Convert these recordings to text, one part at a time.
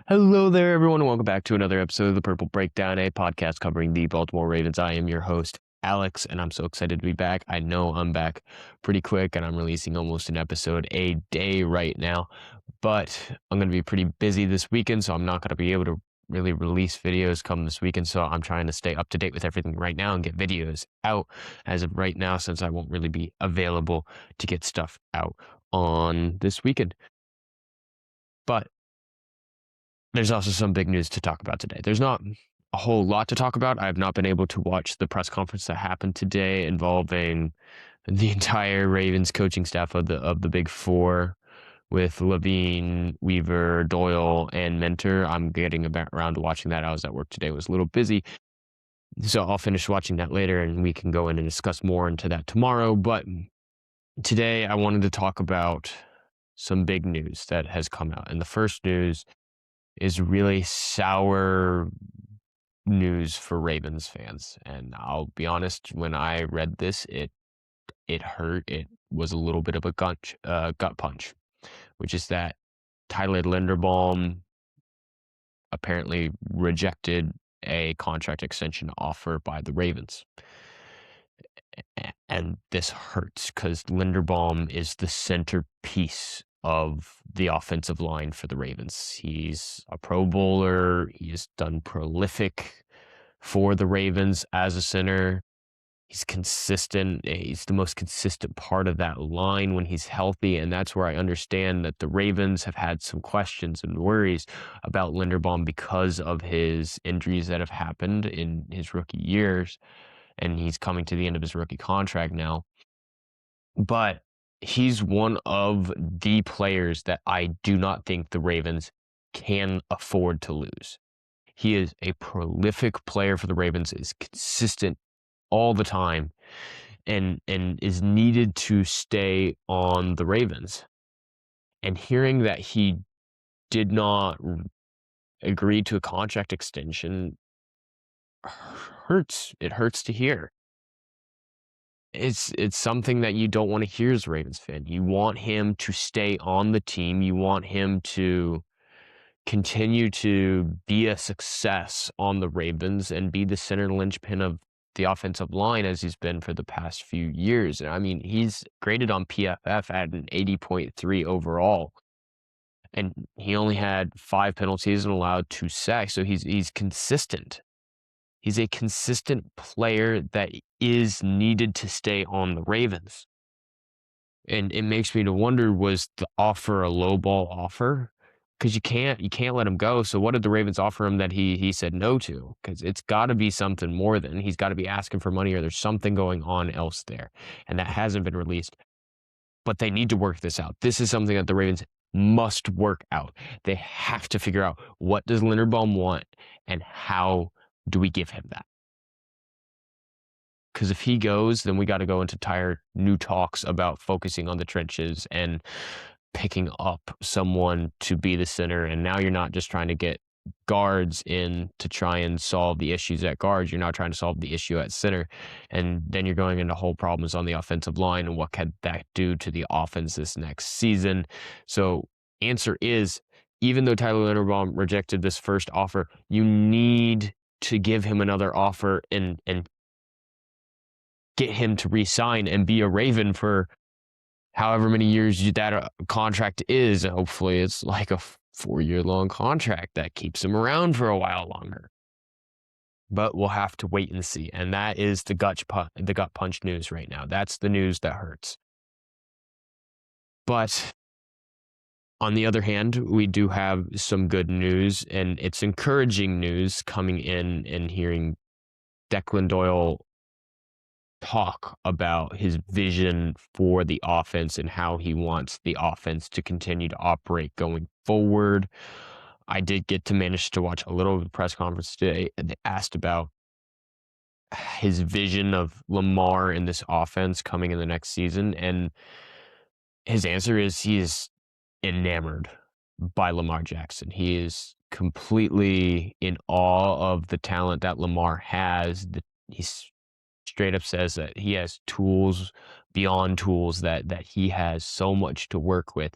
Hello there, everyone, and welcome back to another episode of the Purple Breakdown, a podcast covering the Baltimore Ravens. I am your host, Alex, and I'm so excited to be back. I know I'm back pretty quick, and I'm releasing almost an episode a day right now, but I'm going to be pretty busy this weekend, so I'm not going to be able to really release videos come this weekend, so I'm trying to stay up to date with everything right now and get videos out as of right now, since I won't really be available to get stuff out on this weekend. But there's also some big news to talk about today. There's not a whole lot to talk about. I have not been able to watch the press conference that happened today involving the entire Ravens coaching staff of the Big Four with Levine, Weaver, Doyle, and Mentor. I'm getting around to watching that. I was at work today, was a little busy. So I'll finish watching that later and we can go in and discuss more into that tomorrow. But today I wanted to talk about some big news that has come out. And the first news is really sour news for Ravens fans. And I'll be honest, when I read this, it hurt. It was a little bit of a gut punch, which is that Tyler Linderbaum apparently rejected a contract extension offer by the Ravens. And this hurts because Linderbaum is the centerpiece of the offensive line for the Ravens. He's a Pro Bowler. He has done prolific for the Ravens as a center. He's consistent. He's the most consistent part of that line when he's healthy. And that's where I understand that the Ravens have had some questions and worries about Linderbaum because of his injuries that have happened in his rookie years. And he's coming to the end of his rookie contract now. But he's one of the players that I do not think the Ravens can afford to lose. He is a prolific player for the Ravens, is consistent all the time, and is needed to stay on the Ravens. And hearing that he did not agree to a contract extension hurts. It hurts to hear. It's something that you don't want to hear as a Ravens fan. You want him to stay on the team. You want him to continue to be a success on the Ravens and be the center linchpin of the offensive line as he's been for the past few years. I mean, he's graded on PFF at an 80.3 overall, and he only had 5 penalties and allowed 2 sacks. So he's consistent. He's a consistent player that is needed to stay on the Ravens. And it makes me to wonder, was the offer a lowball offer? Because you can't let him go. So what did the Ravens offer him that he said no to? Because it's got to be something more than he's got to be asking for money, or there's something going on else there, and that hasn't been released. But they need to work this out. This is something that the Ravens must work out. They have to figure out, what does Linderbaum want and how do we give him that? Because if he goes, then we got to go into entire new talks about focusing on the trenches and picking up someone to be the center. And now you're not just trying to get guards in to try and solve the issues at guards. You're now trying to solve the issue at center. And then you're going into whole problems on the offensive line and what can that do to the offense this next season. So answer is, even though Tyler Linderbaum rejected this first offer, you need to give him another offer and get him to re-sign and be a Raven for however many years that contract is. Hopefully it's like a 4-year-long contract that keeps him around for a while longer. But we'll have to wait and see. And that is the gut punch news right now. That's the news that hurts. But on the other hand, we do have some good news, and it's encouraging news coming in and hearing Declan Doyle talk about his vision for the offense and how he wants the offense to continue to operate going forward. I did get to manage to watch a little of the press conference today, and they asked about his vision of Lamar in this offense coming in the next season. And his answer is he is enamored by Lamar Jackson. He is completely in awe of the talent that Lamar has. He's straight up says that he has tools beyond tools, that he has so much to work with.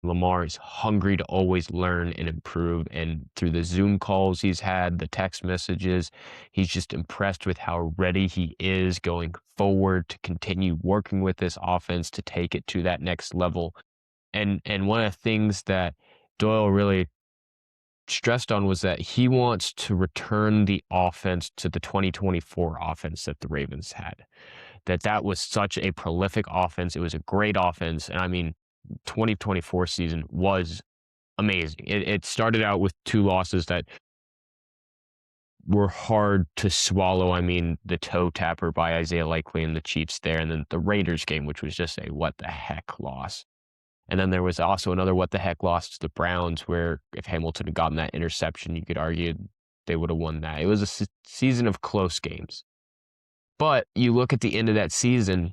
Lamar is hungry to always learn and improve. And through the Zoom calls he's had, the text messages, he's just impressed with how ready he is going forward to continue working with this offense to take it to that next level. And one of the things that Doyle really stressed on was that he wants to return the offense to the 2024 offense that the Ravens had. That was such a prolific offense. It was a great offense. And I mean, 2024 season was amazing. It started out with two losses that were hard to swallow. I mean, the toe tapper by Isaiah Likely and the Chiefs there, and then the Raiders game, which was just a what the heck loss. And then there was also another what the heck loss to the Browns, where if Hamilton had gotten that interception, you could argue they would have won that. It was a season of close games. But you look at the end of that season,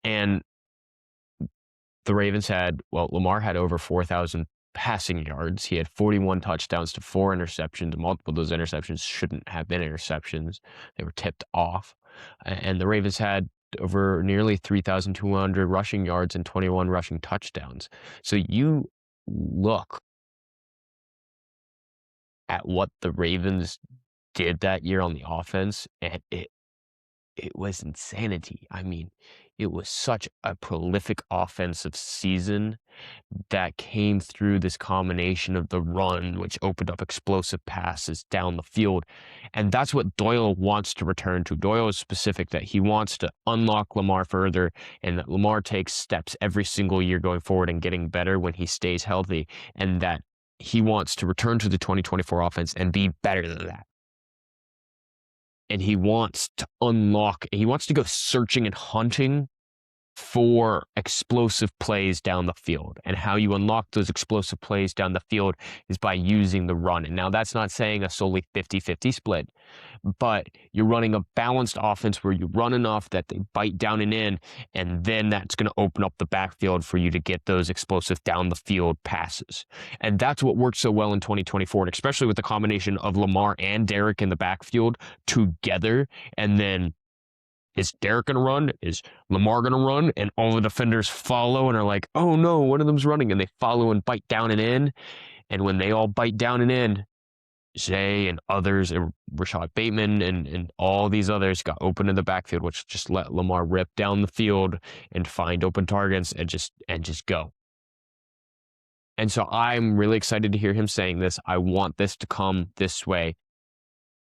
and the Ravens had, well, Lamar had over 4,000 passing yards. He had 41 touchdowns to 4 interceptions. Multiple of those interceptions shouldn't have been interceptions. They were tipped off. And the Ravens had over nearly 3,200 rushing yards and 21 rushing touchdowns. So you look at what the Ravens did that year on the offense, and it was insanity. I mean, it was such a prolific offensive season that came through this combination of the run, which opened up explosive passes down the field. And that's what Doyle wants to return to. Doyle is specific that he wants to unlock Lamar further, and that Lamar takes steps every single year going forward and getting better when he stays healthy, and that he wants to return to the 2024 offense and be better than that. And he wants to he wants to go searching and hunting for explosive plays down the field. And how you unlock those explosive plays down the field is by using the run. And now that's not saying a solely 50-50 split, but you're running a balanced offense where you run enough that they bite down and in, and then that's going to open up the backfield for you to get those explosive down the field passes. And that's what worked so well in 2024, and especially with the combination of Lamar and Derek in the backfield together. And then is Derek going to run? Is Lamar going to run? And all the defenders follow and are like, oh no, one of them's running. And they follow and bite down and in. And when they all bite down and in, Zay and others, and Rashad Bateman and all these others got open in the backfield, which just let Lamar rip down the field and find open targets and just go. And so I'm really excited to hear him saying this. I want this to come this way.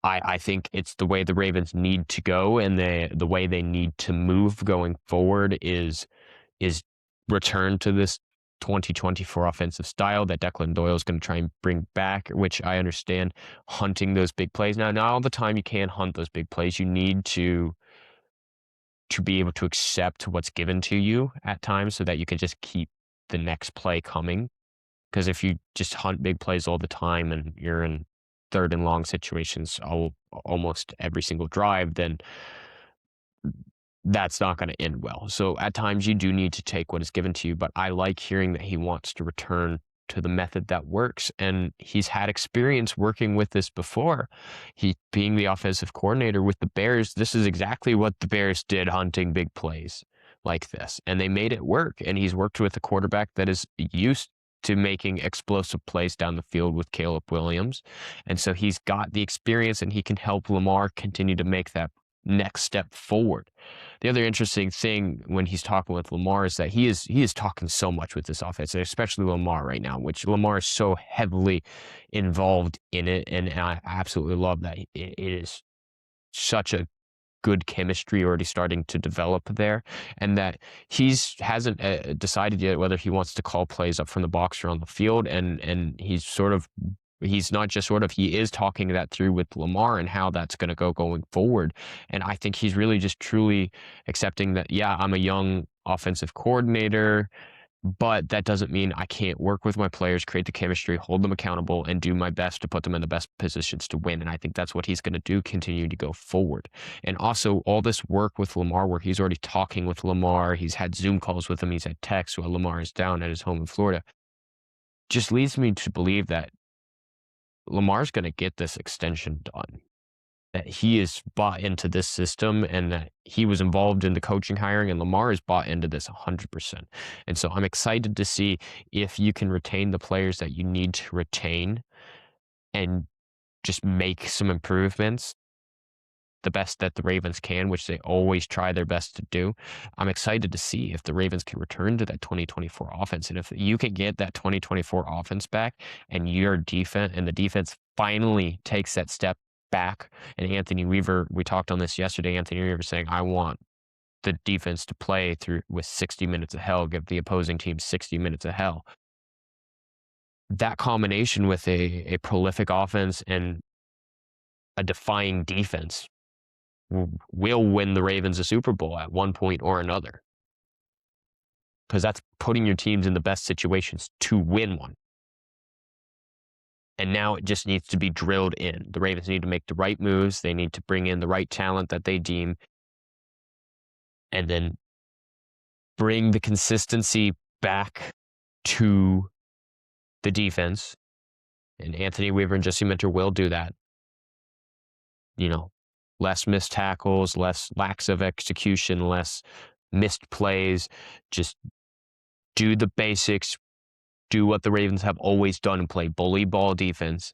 I think it's the way the Ravens need to go, and the way they need to move going forward is return to this 2024 offensive style that Declan Doyle is going to try and bring back, which I understand hunting those big plays. Now, not all the time you can hunt those big plays. You need to be able to accept what's given to you at times so that you can just keep the next play coming. Because if you just hunt big plays all the time and you're in third and long situations almost every single drive, then that's not going to end well. So at times you do need to take what is given to you, but I like hearing that he wants to return to the method that works, and he's had experience working with this before. He being the offensive coordinator with the Bears, this is exactly what the Bears did, hunting big plays like this, and they made it work. And he's worked with a quarterback that is used to making explosive plays down the field with Caleb Williams. And so he's got the experience, and he can help Lamar continue to make that next step forward. The other interesting thing when he's talking with Lamar is that he is talking so much with this offense, especially Lamar right now, which Lamar is so heavily involved in it. And I absolutely love that. It is such a good chemistry already starting to develop there, and that hasn't decided yet whether he wants to call plays up from the box or on the field, and he's not just he is talking that through with Lamar and how that's going to go going forward. And I think he's really just truly accepting that, yeah, I'm a young offensive coordinator, but that doesn't mean I can't work with my players, create the chemistry, hold them accountable, and do my best to put them in the best positions to win. And I think that's what he's going to do, continue to go forward. And also all this work with Lamar, where he's already talking with Lamar, he's had Zoom calls with him, he's had texts while Lamar is down at his home in Florida, just leads me to believe that Lamar's going to get this extension done. that he is bought into this system and that he was involved in the coaching hiring, and Lamar is bought into this 100%. And so I'm excited to see if you can retain the players that you need to retain and just make some improvements the best that the Ravens can, which they always try their best to do. I'm excited to see if the Ravens can return to that 2024 offense. And if you can get that 2024 offense back and your defense and the defense finally takes that step back, and Anthony Weaver, we talked on this yesterday, Anthony Weaver saying, I want the defense to play through with 60 minutes of hell, give the opposing team 60 minutes of hell. That combination with a prolific offense and a defying defense will win the Ravens a Super Bowl at one point or another. Because that's putting your teams in the best situations to win one. And now it just needs to be drilled in. The Ravens need to make the right moves. They need to bring in the right talent that they deem. And then bring the consistency back to the defense. And Anthony Weaver and Jesse Minter will do that. Less missed tackles, less lacks of execution, less missed plays. Just do the basics, do what the Ravens have always done and play bully ball defense.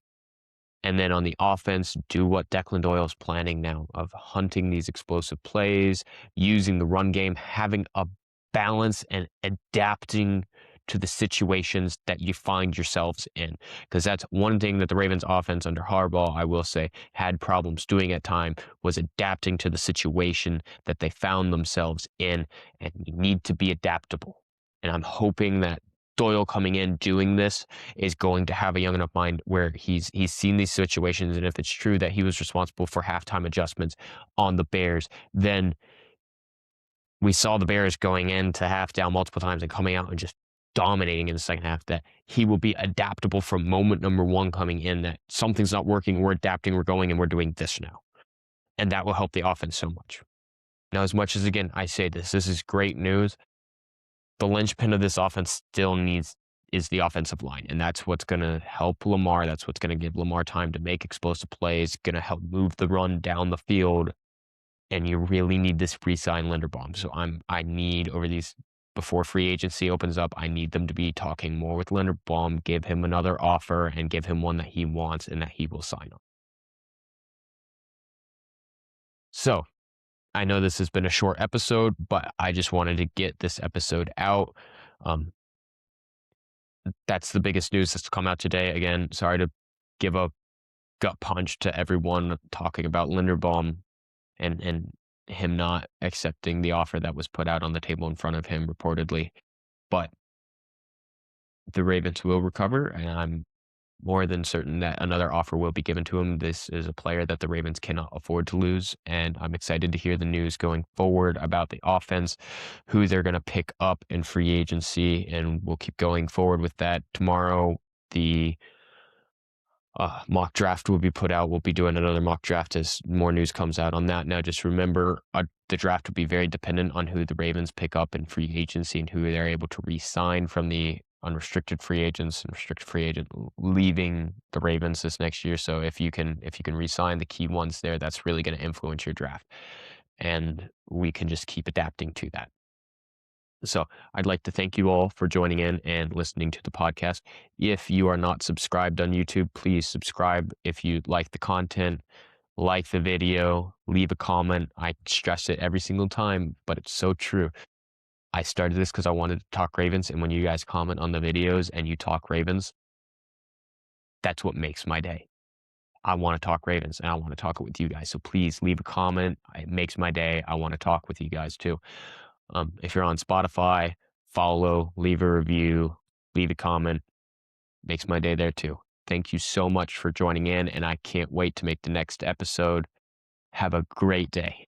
And then on the offense, do what Declan Doyle is planning now of hunting these explosive plays, using the run game, having a balance and adapting to the situations that you find yourselves in. Because that's one thing that the Ravens offense under Harbaugh, I will say, had problems doing at time, was adapting to the situation that they found themselves in. And you need to be adaptable. And I'm hoping that Doyle coming in doing this is going to have a young enough mind where he's seen these situations. And if it's true that he was responsible for halftime adjustments on the Bears, then we saw the Bears going into half down multiple times and coming out and just dominating in the second half, that he will be adaptable from moment number one coming in, that something's not working, we're adapting, we're going, and we're doing this now. And that will help the offense so much. Now, as much as, again, I say this is great news, the linchpin of this offense still is the offensive line. And that's what's going to help Lamar. That's what's going to give Lamar time to make explosive plays, going to help move the run down the field. And you really need this re-sign Linderbaum. So I need over these, before free agency opens up, I need them to be talking more with Linderbaum, give him another offer, and give him one that he wants and that he will sign on. So I know this has been a short episode, but I just wanted to get this episode out. That's the biggest news that's come out today. Again, sorry to give a gut punch to everyone talking about Linderbaum and him not accepting the offer that was put out on the table in front of him reportedly. But the Ravens will recover, and I'm more than certain that another offer will be given to him. This is a player that the Ravens cannot afford to lose, and I'm excited to hear the news going forward about the offense, who they're going to pick up in free agency, and we'll keep going forward with that. Tomorrow, the mock draft will be put out. We'll be doing another mock draft as more news comes out on that. Now, just remember, the draft will be very dependent on who the Ravens pick up in free agency and who they're able to re-sign from the unrestricted free agents and restricted free agent leaving the Ravens this next year. So if you can re-sign the key ones there, that's really going to influence your draft. And we can just keep adapting to that. So I'd like to thank you all for joining in and listening to the podcast. If you are not subscribed on YouTube, please subscribe. If you like the content, like the video, leave a comment. I stress it every single time, but it's so true. I started this because I wanted to talk Ravens, and when you guys comment on the videos and you talk Ravens, that's what makes my day. I want to talk Ravens, and I want to talk it with you guys. So please leave a comment. It makes my day. I want to talk with you guys too. If you're on Spotify, follow, leave a review, leave a comment. Makes my day there too. Thank you so much for joining in, and I can't wait to make the next episode. Have a great day.